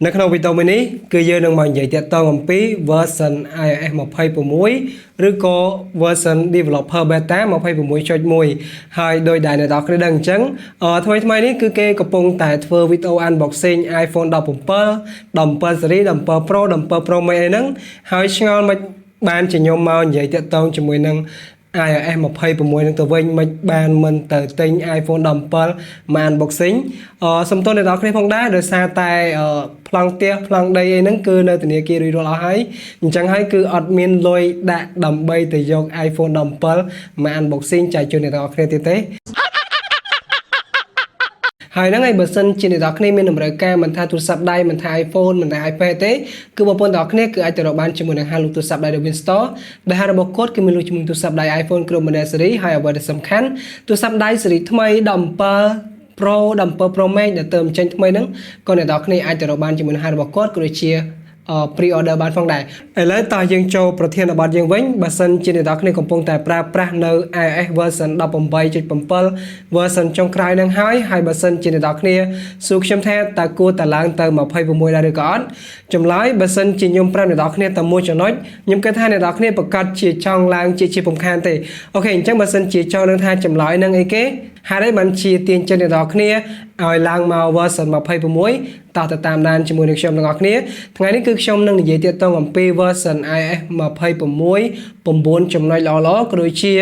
នៅក្នុងវីដេអូមួយនេះគឺយើងនឹងមកនិយាយទាក់ទងអំពី version iOS 26 ឬក៏ version developer beta 26.1 ហើយដោយដែលអ្នកនរគ្នាដឹងអញ្ចឹងថ្មីនេះគឺគេកំពុងតែធ្វើវីដេអូ unboxing iPhone 17 17 series 17 Pro 17 Pro Max អីហ្នឹងហើយឆ្ងល់មិនបានជាខ្ញុំមកនិយាយទាក់ទងជាមួយនឹងiOS 26នឹងទៅវិញមិនបានមិនទៅទិញ iPhone 17មក unboxing សុំទោសអ្នកនរគ្នាផងដែរដោយសារតែប្លង់ផ្ទះប្លង់ដីអីហ្នឹងគឺនៅធនាគាររួចរាល់អស់ហើយអញ្ចឹងហើយគឺអត់មានលុយដាក់ដើម្បីទៅយក iPhone 17មក unboxing ចែកជូនអ្នកនរគ្នាទៀតទេហើយហ្នឹងឯងបើសិនជាអ្នកនរគ្នាមានតម្រូវការមិនថាទូរស័ព្ទដៃមិនថា iPhone មិនថា iPad ទេគឺបងប្អូនទាំងអស់គ្នាគឺអាចទៅរកបានជាមួយនឹងហាងលក់ទូរស័ព្ទដៃ Win Store ដែលហាងរបស់គាត់គឺមានលក់ជាមួយទូរស័ព្ទដៃ iPhone គ្រប់ model series ហើយអ្វីដែលសំខាន់ទូរស័ព្ទដៃ series ថ្មី17 Pro 17 Pro Max ដែលទៅចេញថ្មីហ្នឹងក៏អ្នកនរគ្នាអាចទៅរកបានជាមួយនឹងហាងរបស់គាត់ក៏ដូចជាpre-order បានផងដែរឥឡូវតោះយើងចូលប្រធានបទយើងវិញបើសិនជាអ្នកនរគ្នាកំពុងតែប្រើប្រាស់នៅ iOS version 18.7 version ចុងក្រោយនឹងហើយបើសិនជាអ្នកនរគ្នាសួរខ្ញុំថាតើគួរតែឡើងទៅ26ដែរឬក៏អត់ចម្លើយបើសិនជាខ្ញុំប្រាប់អ្នកនរគ្នាតែមួយចំណុចខ្ញុំគិតថាអ្នកនរគ្នាប្រកាសជាចង់ឡើងជាពំខានទេអូខេអញ្ចឹងបើសិនជាចង់នឹងថាចម្លើយនឹងអីគេហើយបានជាទាញចិត្តអ្នកនរគ្នាឲ្យឡើងមក version 26តោះទៅតាមដានជាមួយនឹងខ្ញុំទាំងអស់គ្នាថ្ងៃនេះគឺខ្ញុំនឹងនិយាយទាក់ទងអំពី version iOS 26 9ចំណុចល្អៗក៏ដូចជា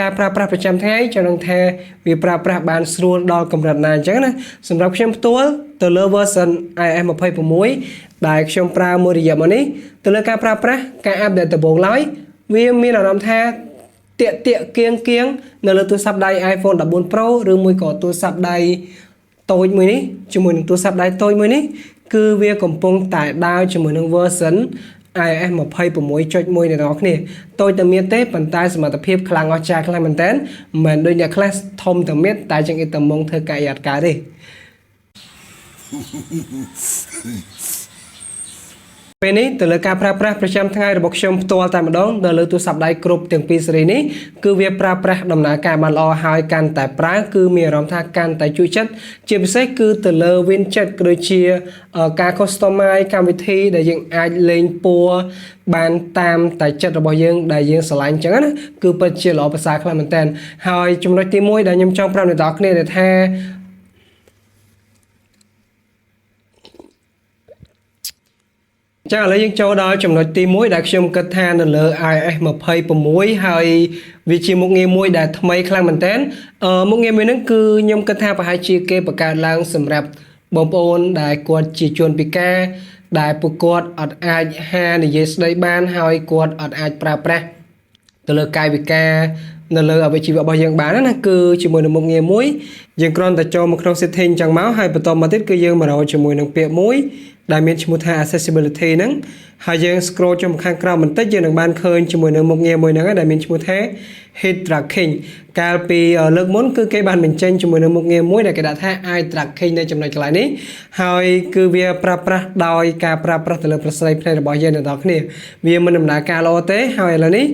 ការប្រើប្រាស់ប្រចាំថ្ងៃចង់នឹងថាវាប្រើប្រាស់បានស្រួលដល់កម្រិតណាអញ្ចឹងណាសម្រាប់ខ្ញុំផ្ទាល់ទៅលើ version iOS 26ដែលខ្ញុំប្រើមួយរយៈមកនេះទៅលើការប្រើប្រាស់ការអាប់ដេតដំបូងឡើយវាមានអារម្មណ៍ថាតាកគៀងនៅលើទូរស័ព្ទដៃ iPhone 14 Pro ឬមួយក៏ទូរស័ព្ទដៃតូចមួយនេះជាមួយនឹងទូរស័ព្ទដៃតូចមួយនេះគឺវាកំពុងតែដើរជាមួយនឹង version iOS 26.1 អ្នកនរគ្នាតូចតែមានទេប៉ុន្តែសមត្ថភាពខ្លាំងអស្ចារ្យខ្លាំងមែនតើមិនមែនដូចអ្នកខ្លះធំតែមានតែជាងអ៊ីតម៉ងធ្វើការយ៉ាត់ការទេពេលនេះទៅលើការប្រើប្រាស់ប្រចាំថ្ងៃរបស់ខ្ញុំផ្ទាល់តែម្ដងនៅលើទូរស័ព្ទដៃគ្រប់ទាំងពីរស៊េរីនេះគឺវាប្រើប្រាស់ដំណើរការបានល្អហើយកាន់តែប្រើគឺមានអារម្មណ៍ថាកាន់តែជួយចិត្តជាពិសេសគឺទៅលើ widget ក៏ដូចជាការ customize កម្មវិធីដែលយើងអាចលេងពណ៌បានតាមតែចិត្តរបស់យើងដែលយើងស្រឡាញ់អញ្ចឹងណាគឺពិតជាល្អប្រសើរខ្លាំងមែនតើហើយចំណុចទី1ដែលខ្ញុំចង់ប្រាប់អ្នកនរគ្នាថាចាឥឡូវយើងចូលដល់ចំណុចទី1ដែលខ្ញុំគិតថានៅលើ iOS 26ហើយវាជាមុខងារមួយដែលថ្មីខ្លាំងមែនតើមុខងារមួយហ្នឹងគឺខ្ញុំគិតថាប្រហែលជាគេបង្កើតឡើងសម្រាប់បងប្អូនដែលគាត់ជាជនពិការដែលពួកគាត់អត់អាចនិយាយស្ដីបានហើយគាត់អត់អាចប្រើប្រាស់ទៅលើកាយវិការនៅលើអវយវៈរបស់យើងបានណាគឺជាមួយនឹងមុខងារមួយយើងគ្រាន់តែចូលមកក្នុង setting ចឹងមកហើយបន្តមកទៀតគឺយើងមករកជាមួយនឹងពាក្យមួយដែលមានឈ្មោះថា accessibility ហ្នឹងហើយយើង scroll ចុះមកខាងក្រោមបន្តិចយើងនឹងបានឃើញជាមួយនឹងមុខងារមួយហ្នឹងដែលមានឈ្មោះថា head tracking កាលពីលើកមុនគឺគេបានបញ្ចេញជាមួយនឹងមុខងារមួយដែលគេដាក់ថា eye tracking នៅចំណុចកន្លែងនេះហើយគឺវាប្រើប្រាស់ដោយការប្រើប្រាស់ទៅលើប្រស្រីភ្នែករបស់យើងទាំងអស់គ្នាវាមិនដំណើរការល្អទេហើយឥឡូវនេះ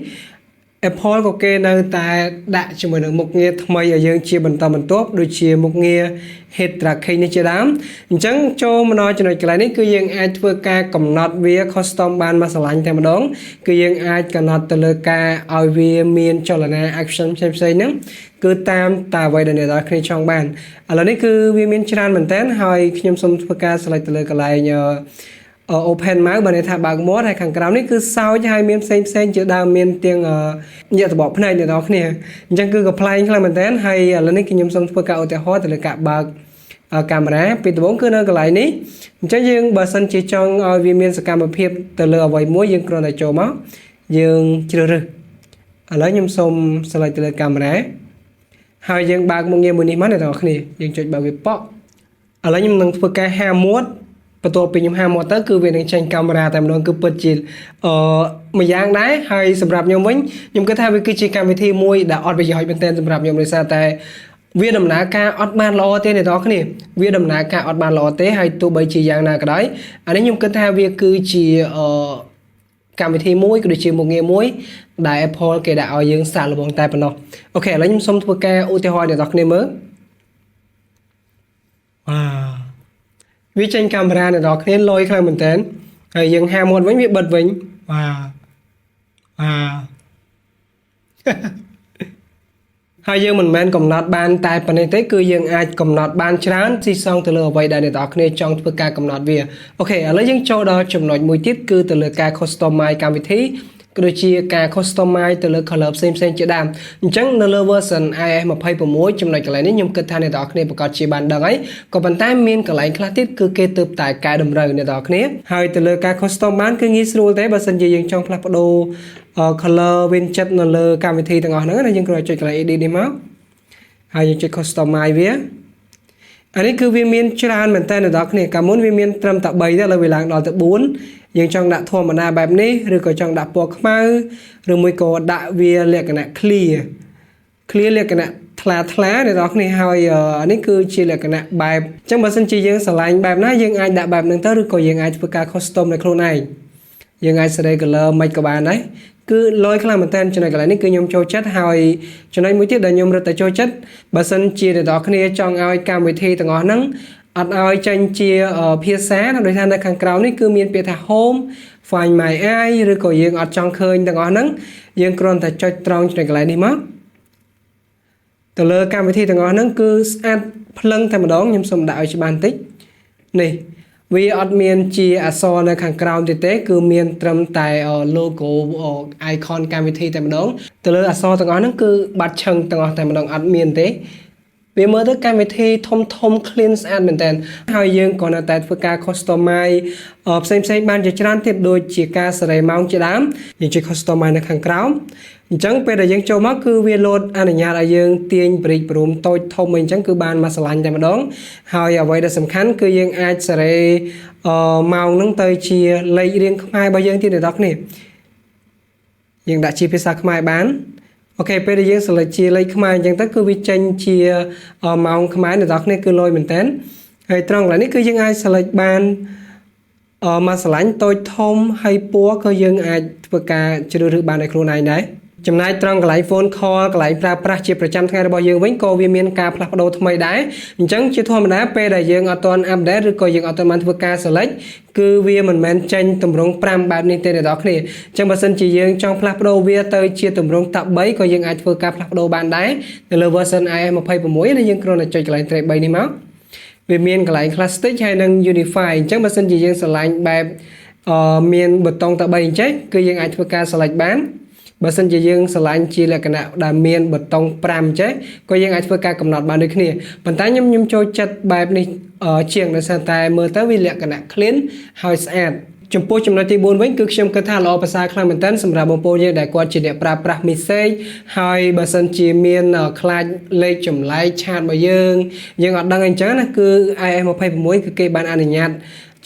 Apple ក៏គេនៅតែដាក់ជាមួយនឹងមុខងារថ្មីឲ្យយើងជាបន្តបន្ទាប់ដូចជាមុខងារ head tracking នេះជាដើមអញ្ចឹងចូលមកដល់ចំណុចកន្លែងនេះគឺយើងអាចធ្វើការកំណត់វា custom បានមកស្រឡាញ់តែម្ដងគឺយើងអាចកំណត់ទៅលើការឲ្យវាមានចលនា action ផ្សេងៗហ្នឹងគឺតាមតែអ្វីដែលអ្នកនរគ្នាចង់បានឥឡូវនេះគឺវាមានច្រើនមែនតើហើយខ្ញុំសូមធ្វើការ select ទៅលើកន្លែងopen មកបើន័យថាបើកមាត់ហើយខាងក្រោមនេះគឺសោចហើយមានផ្សេងជាដើមមានទាំងញាក់តបភ្នែកអ្នកនរគ្នាអញ្ចឹងគឺកំ pl ខ្លាំងមែនតើហើយឥឡូវនេះខ្ញុំសូមធ្វើការឧទាហរណ៍ទៅលើការបើកកាមេរ៉ាពីដំបូងគឺនៅកន្លែងនេះអញ្ចឹងយើងបើសិនជាចង់ឲ្យវាមានសកម្មភាពទៅលើអ្វីមួយយើងគ្រាន់តែចូលមកយើងជ្រើសរើសឥឡូវខ្ញុំសូម select ទៅលើកាមេរ៉ាហើយយើងបើកមុខងារមួយនេះមកអ្នកនរគ្នាយើងចុចបើកវាប៉ក់ឥឡូវខ្ញុំនឹងធ្វើការហាមាត់បន្ទាប់ពីខ្ញុំហាមកទៅគឺវានឹងចេញកាមេរ៉ាតែម្ដងគឺពិតជាមួយយ៉ាងដែរហើយសម្រាប់ខ្ញុំវិញខ្ញុំគិតថាវាគឺជាកម្មវិធីមួយដែលអត់ប្រយោជន៍មែនទែនសម្រាប់ខ្ញុំដោយសារតែវាដំណើរការអត់បានល្អទេអ្នកនរគ្នាវាដំណើរការអត់បានល្អទេហើយទោះបីជាយ៉ាងណាក៏ដោយអានេះខ្ញុំគិតថាវាគឺជាកម្មវិធីមួយក៏ដូចជាមុខងារមួយដែល Apple គេដាក់ឲ្យយើងសាកល្បងតែប៉ុណ្ណោះអូខេឥឡូវខ្ញុំសូមធ្វើការឧទាហរណ៍អ្នកនរគ្នាមើលវ៉ា វាចេញកាមេរ៉ាអ្នកនរគ្នាលយខ្លាំងមែនតើហើយយើងហាមាត់វិញវាបិទវិញហើយយើងមិនមែនកំណត់បានតែប៉ុណ្ណេះទេគឺយើងអាចកំណត់បានច្រើនស៊ីសងទៅលើអ្វីដែលអ្នកនរគ្នាចង់ធ្វើការកំណត់វាអូខេឥឡូវយើងចូលដល់ចំណុចមួយទៀតគឺទៅលើការ customize កម្មវិធីក៏ដូចជាការ customize ទៅលើ color ផ្សេងៗជាដើមអញ្ចឹងនៅលើ version iOS 26ចំណុចកន្លែងនេះខ្ញុំគិតថាអ្នកនរគ្នាប្រកាសជាបានដឹងហើយក៏ប៉ុន្តែមានកន្លែងខ្លះទៀតគឺគេទើបតែកែតម្រូវអ្នកនរគ្នាហើយទៅលើការ custom បានគឺងាយស្រួលទេបើសិនជាយើងចង់ផ្លាស់ប្ដូរ color វិញចិត្តនៅលើកម្មវិធីទាំងអស់ហ្នឹងណាយើងគ្រាន់តែចុចកន្លែង edit នេះមកហើយយើងចុច customize វាអានេះគឺវាមានច្រើនមែនតើអ្នកនរគ្នាកាលមុនវាមានត្រឹមតែ3ទេឥឡូវវាឡើងដល់ទៅ4យើងចង់ដាក់ធម្មតាបែបនេះឬក៏ចង់ដាក់ពណ៌ខ្មៅឬមួយក៏ដាក់វាលក្ខណៈ clear លក្ខណៈថ្លាអ្នកនរគ្នាហើយអានេះគឺជាលក្ខណៈបែបអញ្ចឹងបើសិនជាយើងស្រឡាញ់បែបណាយើងអាចដាក់បែបហ្នឹងទៅឬក៏យើងអាចធ្វើការ custom នៅខ្លួនឯងយើងអាចសេរី color មិនក៏បានដែរគឺលយខ្លាំងមែនតើចំណុចកន្លែងនេះគឺខ្ញុំចូលចិត្តហើយចំណុចមួយទៀតដែលខ្ញុំរត់តែចូលចិត្តបើសិនជាអ្នកនរគ្នាចង់ឲ្យកម្មវិធីទាំងអស់ហ្នឹងអត់ឲ្យចេញជាភាសាដោយសារនៅខាងក្រៅនេះគឺមានពាក្យថា home find my eye ឬក៏យើងអត់ចង់ឃើញទាំងអស់ហ្នឹងយើងគ្រាន់តែចុចត្រង់ចំណុចកន្លែងនេះមកទៅលើកម្មវិធីទាំងអស់ហ្នឹងគឺស្អាតភ្លឹងតែម្ដងខ្ញុំសូមដាក់ឲ្យច្បាស់បន្តិចនេះវាអត់មានជាអក្សរនៅខាងក្រោមទេគឺមានត្រឹមតែ logo icon កម្មវិធីតែម្ដងទៅលើអក្សរទាំងអស់ហ្នឹងគឺបាត់ឆឹងទាំងអស់តែម្ដងអត់មានទេវាមើលទៅកម្មវិធីធំ clean ស្អាតមែនតើហើយយើងក៏នៅតែធ្វើការ customize ផ្សេងបានជាច្រើនទៀតដូចជាការសេរីម៉ោងជាដើមយើងជួយ customize នៅខាងក្រោមអញ្ចឹងពេលដែលយើងចូលមកគឺវាលោតអនុញ្ញាតឲ្យយើងទាញប្រិចព្រមតូចធំអីអញ្ចឹងគឺបានមកឆ្លាញ់តែម្ដងហើយអ្វីដែលសំខាន់គឺយើងអាចសេរីម៉ោងហ្នឹងទៅជាលេខរៀងខ្មែររបស់យើងទៀតអ្នកនរគ្នាយើងដាក់ជាភាសាខ្មែរបានអូខេពេលដែលយើង select ជាលេខខ្មែរអញ្ចឹងទៅគឺវាចេញជាម៉ោងខ្មែរអ្នកនរគ្នាគឺលយមែនតើហើយត្រង់កន្លែងនេះគឺយើងអាច select បានមកឆ្លាញ់តូចធំហើយពណ៌ក៏យើងអាចធ្វើការជ្រើសរើសបានឲ្យខ្លួនឯងដែរចំណែកត្រង់កន្លែង phone call កន្លែងប្រើប្រាស់ជាប្រចាំថ្ងៃរបស់យើងវិញក៏វាមានការផ្លាស់ប្ដូរថ្មីដែរអញ្ចឹងជាធម្មតាពេលដែលយើងអត់ទាន់ update ឬក៏យើងអត់ទាន់បានធ្វើការ select គឺវាមិនមែនចេញតម្រង5បែបនេះទេអ្នកនរគ្នាអញ្ចឹងបើសិនជាយើងចង់ផ្លាស់ប្ដូរវាទៅជាតម្រងតាប់3ក៏យើងអាចធ្វើការផ្លាស់ប្ដូរបានដែរនៅលើ version iOS 26នេះយើងគ្រាន់តែចុចកន្លែង track 3នេះមកវាមានកន្លែង classic ហើយនិង unify អញ្ចឹងបើសិនជាយើងស្រឡាញ់បែបមានប៊ូតុងតែ3អញ្ចឹងគឺយើងអាចធ្វើការ select បានបើសិនជាយើងស្រឡាញ់ជាលក្ខណៈដែលមានប៊ូតុង5ចេះក៏យើងអាចធ្វើការកំណត់បានដូចគ្នាប៉ុន្តែខ្ញុំចូលចិត្តបែបនេះជាងដោយសារតែមើលទៅវាលក្ខណៈ clean ហើយស្អាតចំពោះចំណុចទី4វិញគឺខ្ញុំគិតថាល្អប្រសើរខ្លាំងមែនទែនសម្រាប់បងប្អូនយើងដែលគាត់ជាអ្នកប្រើប្រាស់ message ហើយបើសិនជាមានខ្លាចលេខចម្លែកឆាតរបស់យើងអត់ដឹងអីចឹងណាគឺ iOS 26គឺគេបានអនុញ្ញាត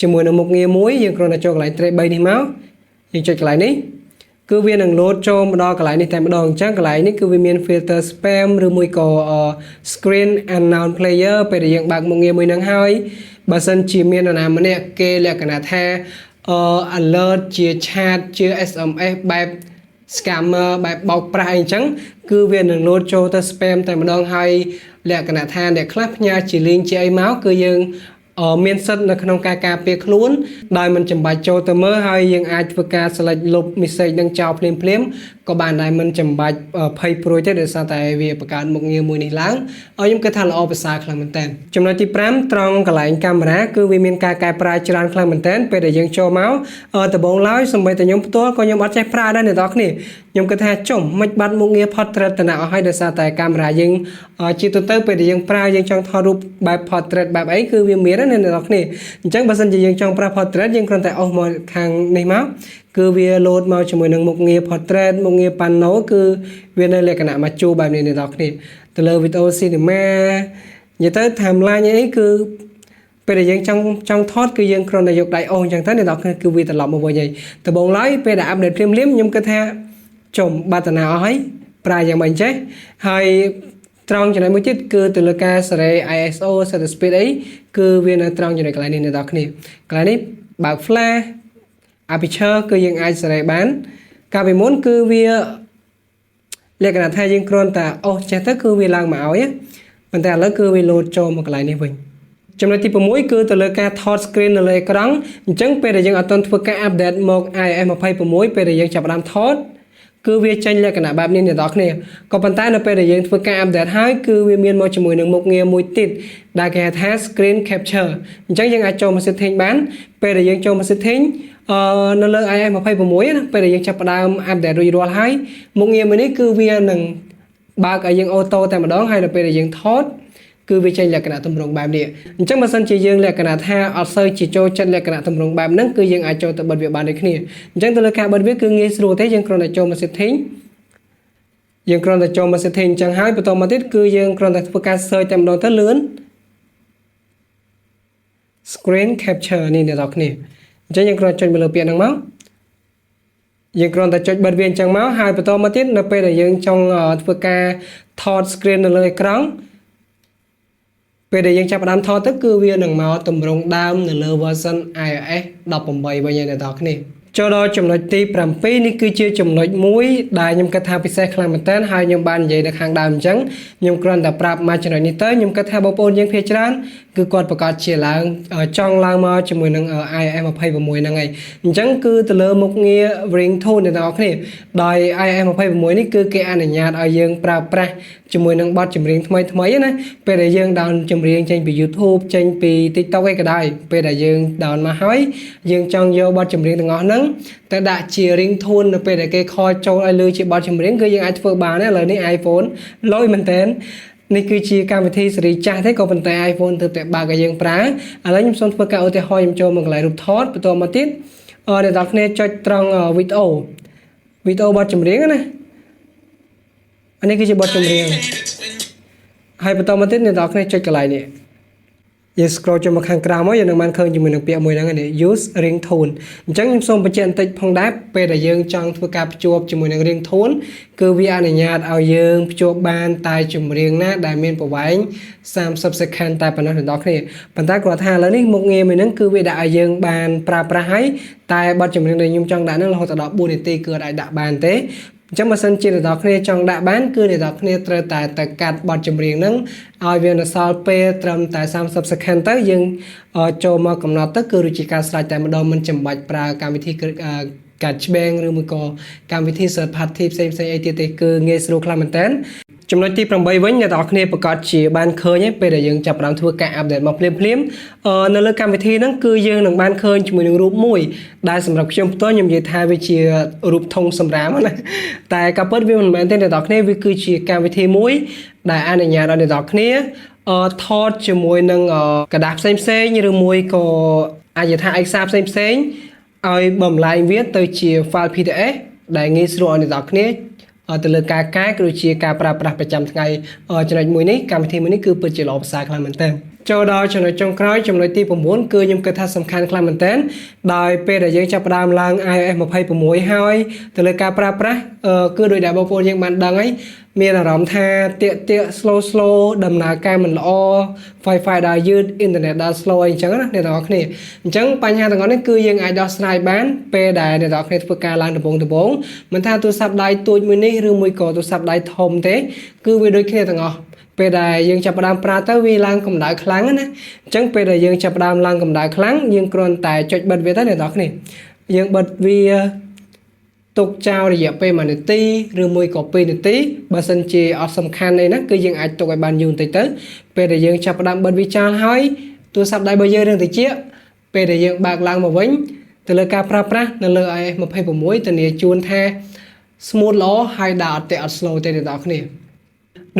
ជាមួយនឹងមុខងារមួយយើងគ្រាន់តែចូលកន្លែង track 3នេះមកយើងចុចកន្លែងនេះគឺវានឹង load ចូលមកដល់កន្លែងនេះតែម្ដងអញ្ចឹងកន្លែងនេះគឺវាមាន filter spam ឬមួយក៏ screen unknown player ពេលដែលយើងបើកមុខងារមួយហ្នឹងហើយបើសិនជាមាននរណាម្នាក់គេលក្ខណៈថាalert ជាឆាតជា SMS បែប scammer បែបបោកប្រាស់អីអញ្ចឹងគឺវានឹង load ចូលទៅ spam តែម្ដងហើយលក្ខណៈថាអ្នកខ្លះផ្ញើជា link ជាអីមកគឺយើងមានសិទ្ធិនៅក្នុងការការពារខ្លួនដោយមិនចាំបាច់ចូលទៅមើលហើយយើងអាចធ្វើការ select លុប message នឹងចោលភ្លាមក៏បានដែរមិនចាំបាច់ភ័យព្រួយទេដោយសារតែវាបង្កើតមុខងារមួយនេះឡើងខ្ញុំគិតថាល្អប្រសើរខ្លាំងមែនតើចំណុចទី5ត្រង់កន្លែងកាមេរ៉ាគឺវាមានការកែប្រែច្រើនខ្លាំងមែនតើពេលដែលយើងចូលមកដំបូងឡើយសម្បីតែខ្ញុំផ្ទាល់ក៏ខ្ញុំអត់ចេះប្រើដែរអ្នកនរគ្នាខ្ញុំគិតថាចុះមិនបាត់មុខងារ portrait ទៅណាអស់ហើយដោយសារតែកាមេរ៉ាយើងជាទូទៅពេលដែលយើងប្រើយើងចង់ថតរូបបែប portrait បែបអីគឺវាមានណាអ្នកនរគ្នាអញ្ចឹងបើសិនជាយើងចង់ប្រើ portrait យើងគ្រាន់តែអុសមកខាងនេះមកគឺវា load មកជាមួយនឹងមុខងារ portrait មុខងារ pano គឺវានៅលក្ខណៈមកជួបែបនេះអ្នកនរគ្នាទៅលើ video cinema និយាយទៅ timeline អីគឺពេលដែលយើងចង់ថតគឺយើងគ្រាន់តែយកដៃអូសអញ្ចឹងទៅអ្នកនរគ្នាគឺវាត្រឡប់មកវិញហើយដំបូងឡើយពេលដែល update ភ្លាមខ្ញុំគិតថាចំបាត់តាណាអស់ហើយប្រើយ៉ាងម៉េចចេះហើយត្រង់ចំណុចមួយទៀតគឺទៅលើការសេរី ISO shutter speed អីគឺវានៅត្រង់ចំណុចកន្លែងនេះអ្នកនរគ្នាកន្លែងនេះបើក flash aperture គឺយើងអាចសេរីបានកាលពីមុនគឺវាលក្ខណៈថាយើងគ្រាន់តែអូសចេះទៅគឺវាឡើងមកឲ្យប៉ុន្តែឥឡូវគឺវា load ចូលមកកន្លែងនេះវិញ ចំណុចទី6គឺទៅលើការថត screen នៅលើអេក្រង់អញ្ចឹងពេលដែលយើងអត់ទាន់ធ្វើការ update មក iOS 26ពេលដែលយើងចាប់ផ្ដើមថតគឺវាចេញលក្ខណៈបែបនេះអ្នកនរគ្នាក៏ប៉ុន្តែនៅពេលដែលយើងធ្វើការ update ហើយគឺវាមានមកជាមួយនឹងមុខងារមួយទៀតដែលគេហៅថា screen capture អញ្ចឹងយើងអាចចូលមក setting បានពេលដែលយើងចូលមក setting នៅលើ iOS 26ណាពេលដែលយើងចាប់ផ្ដើម update រួចរាល់ហើយមុខងារមួយនេះគឺវានឹងបើកឲ្យយើង auto តែម្ដងហើយនៅពេលដែលយើងថតគឺវាចេញលក្ខណៈទម្រង់បែបនេះអញ្ចឹងបើសិនជាយើងលក្ខណៈថាអត់សូវជាចូលចិត្តលក្ខណៈទម្រង់បែបហ្នឹងគឺយើងអាចចូលទៅបិទវាបានដូចគ្នាអញ្ចឹងទៅលើការបិទវាគឺងាយស្រួលទេយើងគ្រាន់តែចូលមក setting យើងគ្រាន់តែចូលមក setting អញ្ចឹងហើយបន្តមកទៀតគឺយើងគ្រាន់តែធ្វើការ search តែម្ដងទៅលឿន screen capture នេះអ្នកនរគ្នាអញ្ចឹងយើងគ្រាន់តែចុចមកលើពាក្យហ្នឹងមកយើងគ្រាន់តែចុចបិទវាអញ្ចឹងមកហើយបន្តមកទៀតនៅពេលដែលយើងចង់ធ្វើការថត screen នៅលើអេក្រង់ពេលដែលយើងចាប់ផ្ដើមថតទៅគឺវានឹងមកតម្រង់ដើមនៅលើ version iOS 18វិញអ្នកនរគ្នាចូលដល់ចំណុចទី7នេះគឺជាចំណុចមួយដែលខ្ញុំគិតថាពិសេសខ្លាំងមែនទែនហើយខ្ញុំបាននិយាយនៅខាងដើមអញ្ចឹងខ្ញុំគ្រាន់តែប្រាប់មកចំណុចនេះទៅខ្ញុំគិតថាបងប្អូនយើងភាគច្រើនគឺគាត់ប្រកាសជាឡើងចង់ឡើងមកជាមួយនឹង iOS 26ហ្នឹងហើយអញ្ចឹងគឺទៅលើមុខងារ ringtone អ្នកនរគ្នាដោយ iOS 26នេះគឺគេអនុញ្ញាតឲ្យយើងប្រើប្រាស់ជាមួយនឹងបទចម្រៀងថ្មីណាពេលដែលយើងដោនចម្រៀងចេញពី YouTube ចេញពី TikTok ឯក៏ដោយពេលដែលយើងដោនមកហើយយើងចង់យកបទចម្រៀងទាំងអស់ហ្នឹងទៅដាក់ជា ringtone នៅពេលដែលគេខលចូលឲ្យលើជាបទចម្រៀងគឺយើងអាចធ្វើបានឥឡូវនេះ iPhone លយមែនតើនេះគឺជាកម្មវិធីសេរីចាស់ទេក៏ប៉ុន្តែ iPhone ទើបតែបើកឲ្យយើងប្រើឥឡូវខ្ញុំសូមធ្វើការឧទាហរណ៍ខ្ញុំចូលមកកន្លែងរូបថតបន្តមកទៀតអ្នកនរគ្នាចុចត្រង់វីដេអូបទចម្រៀងណាអានេះគឺជាបទចម្រៀងហើយបន្តមកទៀតអ្នកនរគ្នាចុចកន្លែងនេះយើង scroll ចូលមកខាងក្រោមមកយើងនឹងបានឃើញជាមួយនឹងពាក្យមួយហ្នឹងនេះ use ringtone អញ្ចឹងខ្ញុំសូមបញ្ជាក់បន្តិចផងដែរពេលដែលយើងចង់ធ្វើការភ្ជាប់ជាមួយនឹង ringtone គឺវាអនុញ្ញាតឲ្យយើងភ្ជាប់បានតែចម្រៀងណាដែលមានប្រវែង30 second តែប៉ុណ្ណោះអ្នកនរគ្នាប៉ុន្តែគាត់ថាឥឡូវនេះមុខងារមួយហ្នឹងគឺវាដាក់ឲ្យយើងបានប្រើប្រាស់ហើយតែបទចម្រៀងដែលខ្ញុំចង់ដាក់ហ្នឹងរហូតដល់4នាទីគឺអាចដាក់បានទេអញ្ចឹងបើសិនជាអ្នកនរគ្នាចង់ដាក់បានគឺអ្នកនរគ្នាត្រូវតែទៅកាត់បទចម្រៀងហ្នឹងឲ្យវានៅសល់ពេលត្រឹមតែ30 second ទៅយើងចូលមកកំណត់ទៅគឺរួចជាការស្រេចតែម្ដងមិនចាំបាច់ប្រើកម្មវិធីកាត់ច្បែងឬមួយក៏កម្មវិធី third party ផ្សេងអីទៀតទេគឺងាយស្រួលខ្លាំងមែនតើចំណុចទី8វិញអ្នកនរគ្នាប្រកាសជាបានឃើញពេលដែលយើងចាប់ផ្ដើមធ្វើការអាប់ដេតមកភ្លាមនៅលើកម្មវិធីហ្នឹងគឺយើងនឹងបានឃើញជាមួយនឹងរូបមួយដែលសម្រាប់ខ្ញុំផ្ទាល់ខ្ញុំនិយាយថាវាជារូបធំសម្រាមណាតែការពិតវាមិនមែនទេអ្នកនរគ្នាវាគឺជាកម្មវិធីមួយដែលអនុញ្ញាតឲ្យអ្នកនរគ្នាថតជាមួយនឹងกระดาษផ្សេងឬមួយក៏អាចថាឯកសារផ្សេងឲ្យបំលែងវាទៅជា file PDF ដែលងាយស្រួលឲ្យអ្នកនរគ្នាទៅលើការកែក៏ដូចជាការប្រើប្រាស់ប្រចាំថ្ងៃចំណុចមួយនេះកម្មវិធីមួយនេះគឺពិតជាល្អប្រសើរខ្លាំងមែនទែនចូលដល់ចំណុចចុងក្រោយចំណុចទី9គឺខ្ញុំគិតថាសំខាន់ខ្លាំងមែនទែនដោយពេលដែលយើងចាប់ផ្ដើមឡើង iOS 26ហើយទៅលើការប្រើប្រាស់គឺដោយដែលបងប្អូនយើងបានដឹងហើយមានអារម្មណ៍ថាតាក slow ដំណើរការមិនល្អ Wi-Fi ដើរយឺត internet ដើរ slow អីអញ្ចឹងណាអ្នកនរគ្នាអញ្ចឹងបញ្ហាទាំងអស់នេះគឺយើងអាចដោះស្រាយបានពេលដែលអ្នកនរគ្នាធ្វើការឡើងដំបូងមិនថាទូរស័ព្ទដៃតូចមួយនេះឬមួយក៏ទូរស័ព្ទដៃធំទេគឺវាដូចគ្នាទាំងអស់ពេលដែលយើងចាប់ផ្ដើមប្រើទៅវាឡើងកម្ដៅខ្លាំងណាអញ្ចឹងពេលដែលយើងចាប់ផ្ដើមឡើងកម្ដៅខ្លាំងយើងគ្រាន់តែចុចបិទវាទៅអ្នកនរគ្នាយើងបិទវាទុកចោលរយៈពេល1នាទីឬមួយក៏2នាទីបើសិនជាអត់សំខាន់អីណាគឺយើងអាចទុកឲ្យបានយូរបន្តិចទៅពេលដែលយើងចាប់ផ្ដើមបិទវាចោលហើយទូរស័ព្ទដៃរបស់យើងនឹងត្រជាក់ពេលដែលយើងបើកឡើងមកវិញទៅលើការប្រើប្រាស់នៅលើ iOS 26ធានាជូនថា smooth ល្អហើយដើរអត់ទេអត់ slow ទេអ្នកនរគ្នា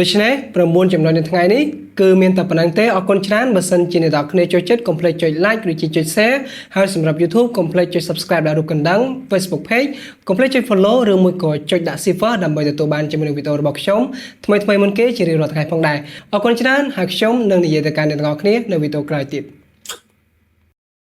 ដូច្នេះ9ចំណុចនៅថ្ងៃនេះគឺមានតែប៉ុណ្្នឹងទេអរគុណច្រើនបើសិនជាអ្នកនរគ្នាចូលចិត្តកុំភ្លេចចុច like ឬចុច share ហើយសម្រាប់ YouTube កុំភ្លេចចុច subscribe ដល់រូបកណ្ដឹង Facebook page កុំភ្លេចចុច follow ឬមួយក៏ចុចដាក់ cipher ដើម្បីទទួលបានជាមួយនឹងវីដេអូរបស់ខ្ញុំថ្មីមុនគេជារៀងរាល់ថ្ងៃផងដែរអរគុណច្រើនហើយខ្ញុំនឹងនិយាយទៅកាន់អ្នកទាំងអស់គ្នានៅវីដេអូក្រោយទៀត